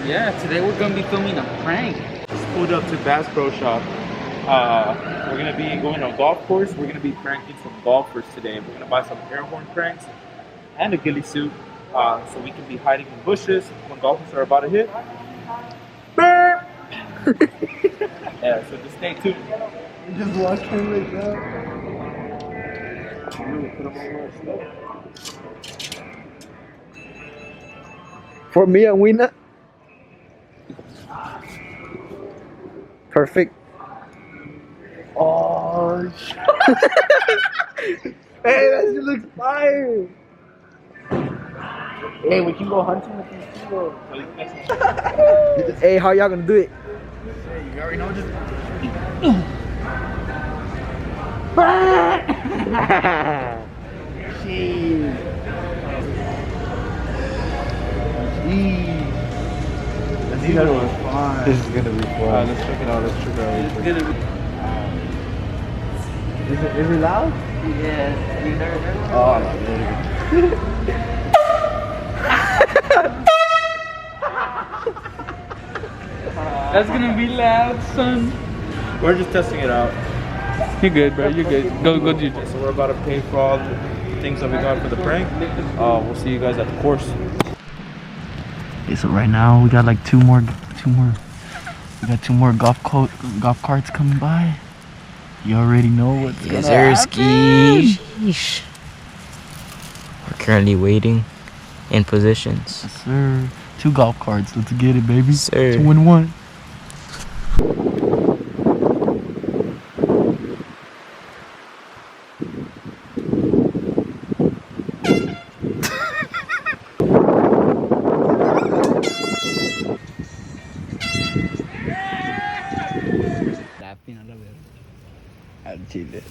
Yeah, today we're gonna be filming a prank. Just pulled up to Bass Pro Shop. We're gonna be going to a golf course. We're gonna be pranking some golfers today. We're gonna buy some air horn pranks and a ghillie suit, so we can be hiding in bushes when golfers are about to hit. Burp! Yeah, so just stay tuned. You just watch him like that. For me and Wina. Perfect. Oh, hey, that shit looks fire. Hey, we can go hunting with these people. Hey, how y'all gonna do it? Hey, you already know this. This is gonna be fun. This is gonna be fun. Let's check it out. Let's check it out. It's gonna be. Is it loud? Yeah, you never heard of Oh, That's gonna be loud, son. We're just testing it out. You're good, bro. You're good. Go do your So we're about to pay for all the things that we got for the prank. We'll see you guys at the course. Okay, so right now we got like two more. We got two more golf carts coming by. You already know what's gonna happen. Sheesh. We're currently waiting in positions. Yes, sir. Two golf carts. Let's get it, baby. Sir. 2 and 1. Al chile.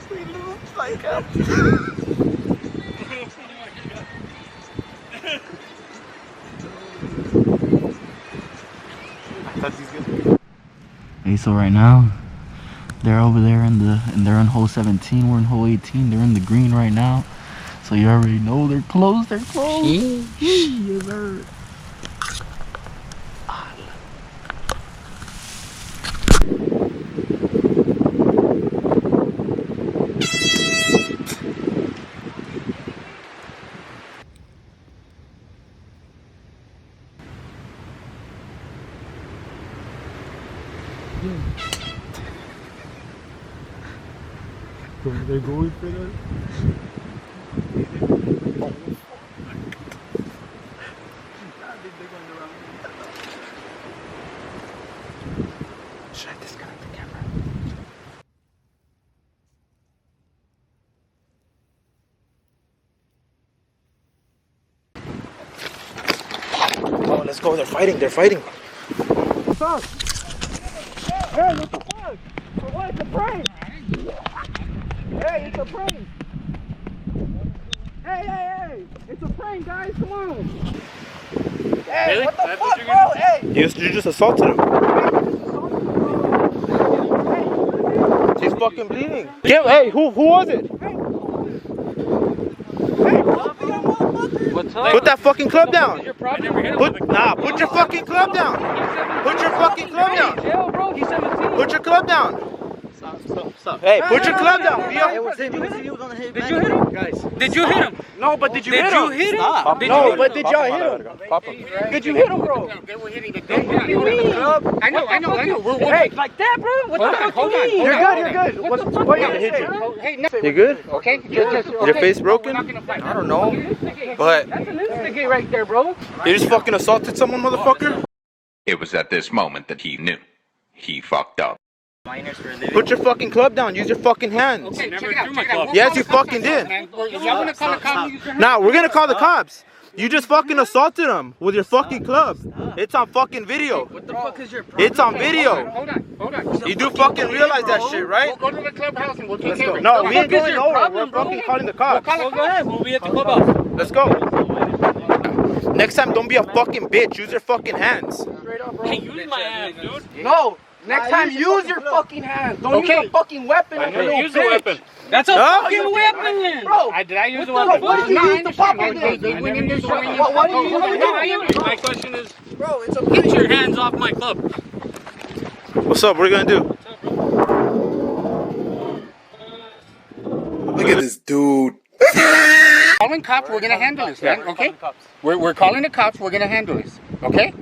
We look like a... Okay, so right now they're over there they're in hole 17. We're in hole 18. They're in the green right now. So you already know they're close. They're close. Yes, sir. They're going for that. Should I disconnect the camera? Oh, let's go. They're fighting. They're fighting. What's up? Hey, what the fuck? For what? It's a prank! Hey, it's a prank! Hey! It's a prank, guys! Come on! Hey, really? What the fuck, bro? Hey! You just assaulted him. He's fucking bleeding. Hey, who was it? What's up? Put that fucking club down. Your problem? Put your fucking club down. Put your fucking club down. Jail, bro. He's 17. Put your club down. Stop. Hey, put your club down. Did you hit him? Guys. Did you hit him? No, but did you hit him? Did you hit him? No, but did y'all hit him? Did you hit him, bro? They were hitting the club. I know. Hey, Like that, bro? What the fuck you mean? you're good. What you gonna hit say? you? Hey, no. You good? Okay? Is your face broken? We're not gonna fight. I don't know. But That's an instigate right there, bro. you just fucking assaulted someone, motherfucker. It was at this moment that he knew. He fucked up. Put your fucking club down. Use your fucking hands. Okay, check it out. Yes, you fucking did. If y'all gonna call the cops, use your hands. Nah, we're gonna call the cops. You just fucking assaulted him with your fucking club. It's on fucking video. What the fuck is your problem? It's on video. Hold on. You do fucking realize that shit, right? Go to the clubhouse and we'll take care of it. No, we ain't What the fuck is going your nowhere. problem, We're fucking bro? calling the cops. Go ahead. We'll be at the clubhouse. Let's go. Next time, don't be a fucking bitch. Use your fucking hands. Hey, use my ass, dude. No. Next time, use your fucking hands. Don't use a fucking weapon. Use the weapon. That's a fucking weapon, Bro, did I use the what weapon? did you use to pop it? They went in there showing you. What did you use? My question is, Bro, it's a get your hands off my club. What's up? What are you gonna do? Look at this dude. Calling cops, we're gonna handle this, man, okay? We're calling the cops, we're gonna handle this, okay?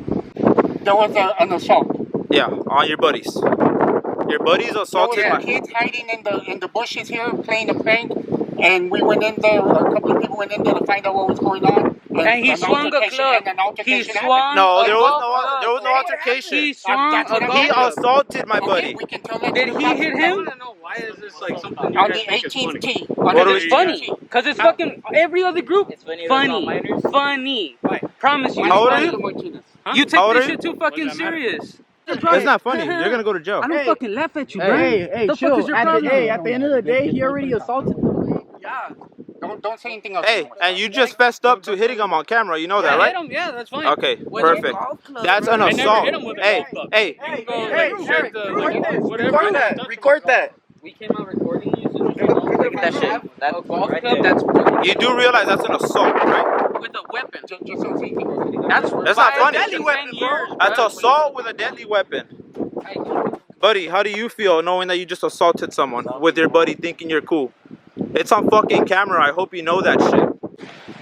There was an assault. Yeah, on your buddies. Your buddies assaulted There my. was kids hiding in the bushes here playing a prank, and we went in there. A couple of people went in there to find out what was going on. And he an swung a altercation- club. and an altercation He happened. swung No, a there golf was no altercation. He swung That's what a I'm golf He club. assaulted my Okay, buddy. we can tell that Did to the he cops. hit I him? wanna know why is this like something On you the guys think is 18th funny? tee. On What the was- It's funny. Because it's fucking every other group. Funny. Funny. Promise you. How old are you? You take How old this are you? shit too fucking serious. It's not funny. You're gonna go to jail. I don't fucking laugh at you, bro. Hey, the chill. fuck is your problem? At the end of the day, he already assaulted them. Yeah. Don't say anything else. Hey, and you just fessed up to hitting him on camera. You know that, right? Yeah, that's fine. Okay, With a perfect. golf club, That's bro. an I never assault. hit him with a Hey, golf club. hey. Hey, Go, hey, like, Eric, the- record this. whatever. Record that. Record that. We came out recording you, so just look at that shit. That golf club, that's You do realize that's an assault, right? with a weapon. Just don't say anything. That's not funny. Deadly weapon, bro. That's assault with a deadly weapon. Buddy, how do you feel knowing that you just assaulted someone with your buddy thinking you're cool? It's on fucking camera. I hope you know that shit.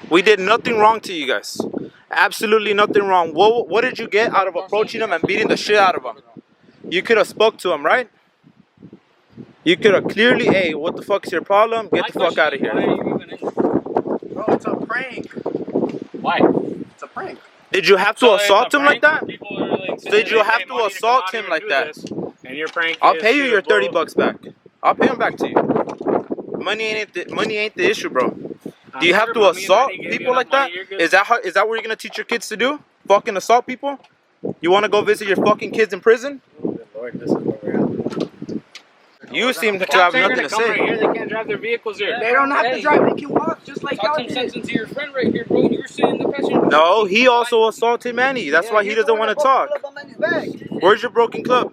We did nothing wrong to you guys. Absolutely nothing wrong. What did you get out of approaching him and beating the shit out of him? You could have spoke to him, right? You could have clearly, hey, what the fuck is your problem? Get the fuck out of here. Bro, it's a prank. Why? It's a prank. Did you have to assault him like that? Did you have to money assault come out him here like and do that? this, and your prank I'll is pay you to your blow- 30 bucks back. I'll pay them back to you. Money ain't the issue, bro. Do you have to assault people like that? Is that what you're gonna teach your kids to do? Fucking assault people? You wanna go visit your fucking kids in prison? You seem to have nothing to Come right say. here, they can't drive their vehicles here. They don't have to drive. They can walk just like y'all Talk some did. sense into your friend right here, bro. You were sitting in the passenger. No, he also assaulted Manny. That's why he doesn't want to talk. Where's your broken club?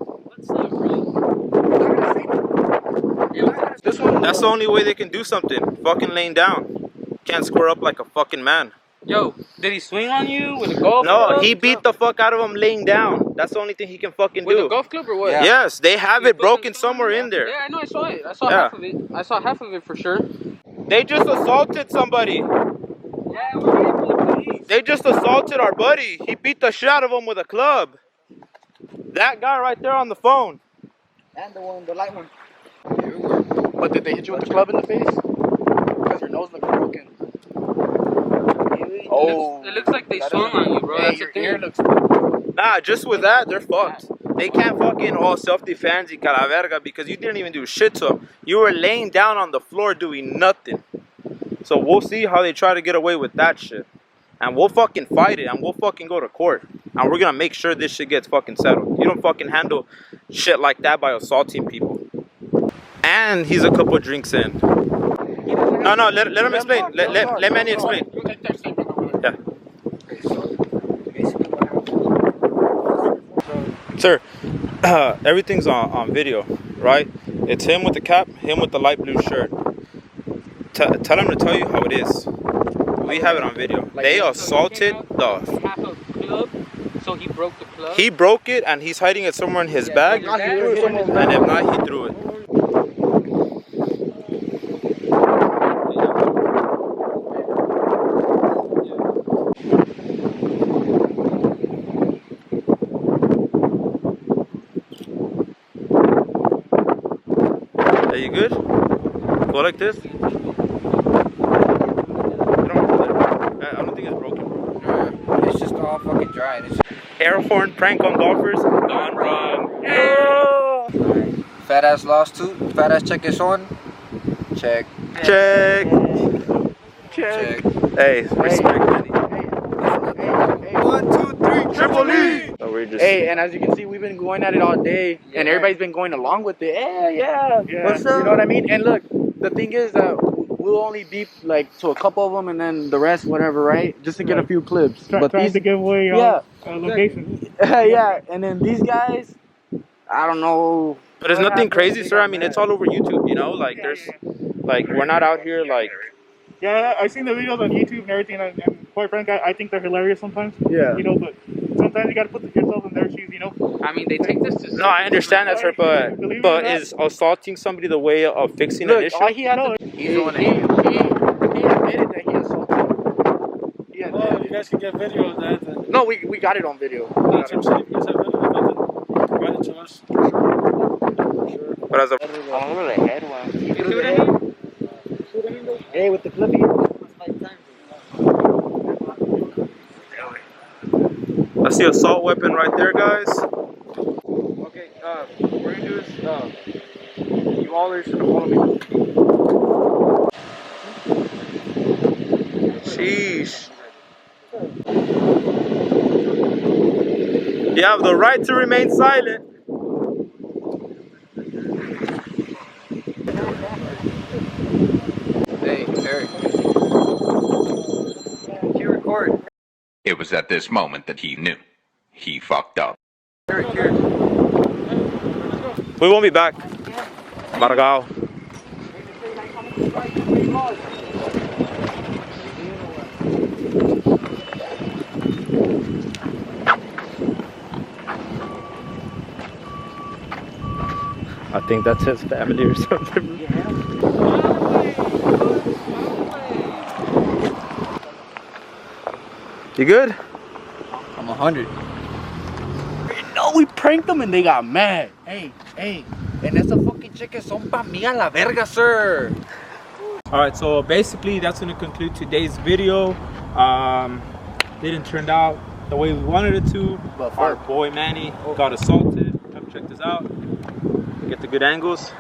This one. That's the only way they can do something. Fucking laying down. Can't square up like a fucking man. Yo, did he swing on you with a golf No, club? he beat the fuck out of him laying down. That's the only thing he can fucking With a do. golf club or what? Yes, they have it broken somewhere in there. Yeah, I know. I saw it. I saw Yeah. half of it. I saw half of it for sure. They just assaulted somebody. Yeah, we're ready for the police. They just assaulted our buddy. He beat the shit out of him with a club. That guy right there on the phone. And the light one. But did they hit you with the club in the face? Because your nose looks broken. It looks like they swung on you, bro. Hey, That's the your thing. ear looks. Nah, just with that, they're fucked. They can't fucking all self-defense y calaverga because you didn't even do shit to him. You were laying down on the floor doing nothing. So we'll see how they try to get away with that shit. And we'll fucking fight it and we'll fucking go to court. And we're gonna make sure this shit gets fucking settled. You don't fucking handle shit like that by assaulting people. And he's a couple drinks in. No, let him explain. Let Manny explain. Yeah. Sir, everything's on video, right? It's him with the cap, him with the light blue shirt. Tell him to tell you how it is. We have it on video. They assaulted the... Half of the club, so he broke the club. He broke it and he's hiding it somewhere in his bag. And if not, he threw it. Are you good? Go like this. I don't think it's broken. It's just all fucking dry. Air horn prank on golfers. Gone wrong. Fat ass lost too. Fat ass check is on. Check. Check. Check. Hey, respect, Manny. 1, 2, 3, Triple E. So we're just. Hey, and as you can see, we've been going at it all day, and everybody's been going along with it. Yeah. Yeah. What's up? You know what I mean? And look, the thing is that we'll only beep like to a couple of them, and then the rest, whatever, right? Just to get a few clips. Trying to give away location. Yeah, and then these guys, I don't know. But it's nothing crazy, sir. I mean, it's all over YouTube, you know? Like, there's, like, we're not out here, like... Yeah, I've seen the videos on YouTube and everything, and quite frankly, I think they're hilarious sometimes. Yeah. You know, but sometimes you gotta put yourself in their shoes, you know? I mean, they take this to... No, I understand that, sir, but is assaulting somebody the way of fixing an issue? All he had to he admitted that he assaulted. He admitted. You guys can get video of that. No, we got it on video. That's what I'm saying. If you guys have video, provide it to us. But as a... You see what I mean? Hey, with the flippy. That's the assault weapon right there, guys. Okay, we're gonna do this. You all are just gonna follow me. Sheesh. You have the right to remain silent. Hey, Eric. Can you record? It was at this moment that he knew. He fucked up. Eric, here. We won't be back. Margao. I think that's his family or something. You good? I'm 100. No, we pranked them and they got mad. Hey, and esa fucking chicken son pa mí a la verga, sir. Alright, so basically that's going to conclude today's video. Didn't turn out the way we wanted it to. But our boy Manny got assaulted. Come check this out. Get the good angles.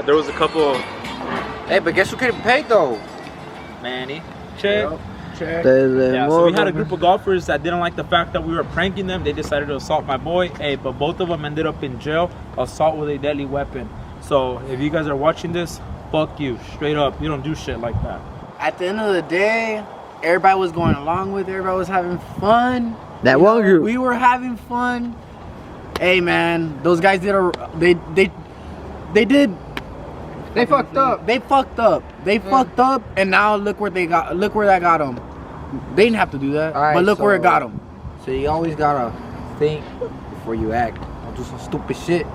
There was a couple. Hey, but guess who couldn't pay though? Manny. Check. Check. Yeah, so we had a group of golfers that didn't like the fact that we were pranking them. They decided to assault my boy. Hey, but both of them ended up in jail. Assault with a deadly weapon. So if you guys are watching this, fuck you. Straight up. You don't do shit like that. At the end of the day, everybody was going along with it. Everybody was having fun. That one group. We were having fun. Hey man, those guys did they fucked up. They fucked up. They fucked up, and now look where they got. Look where that got them. They didn't have to do that, Alright, but look where it got them. So you always gotta think before you act. Don't do some stupid shit,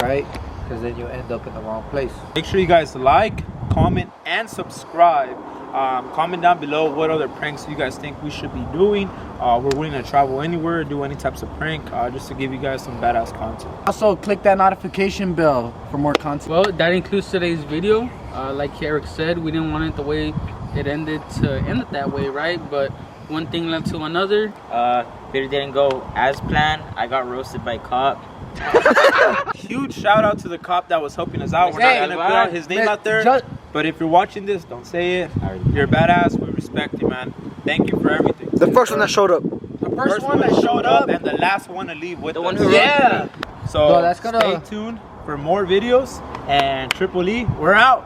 right? Because then you'll end up in the wrong place. Make sure you guys like, comment, and subscribe. Comment down below what other pranks you guys think we should be doing. We're willing to travel anywhere, do any types of prank, just to give you guys some badass content. Also, click that notification bell for more content. Well, that includes today's video. Like Eric said, we didn't want it the way it ended to end it that way, right? But one thing led to another. Video didn't go as planned. I got roasted by cop. Huge shout out to the cop that was helping us out. We're not gonna put out his name out there, but if you're watching this, don't say it. You're a badass. We respect you, man. Thank you for everything. The first one that showed up. The first one that showed up, and the last one to leave with The us. one who yeah. So No, that's gonna- stay tuned for more videos. And Triple E, we're out.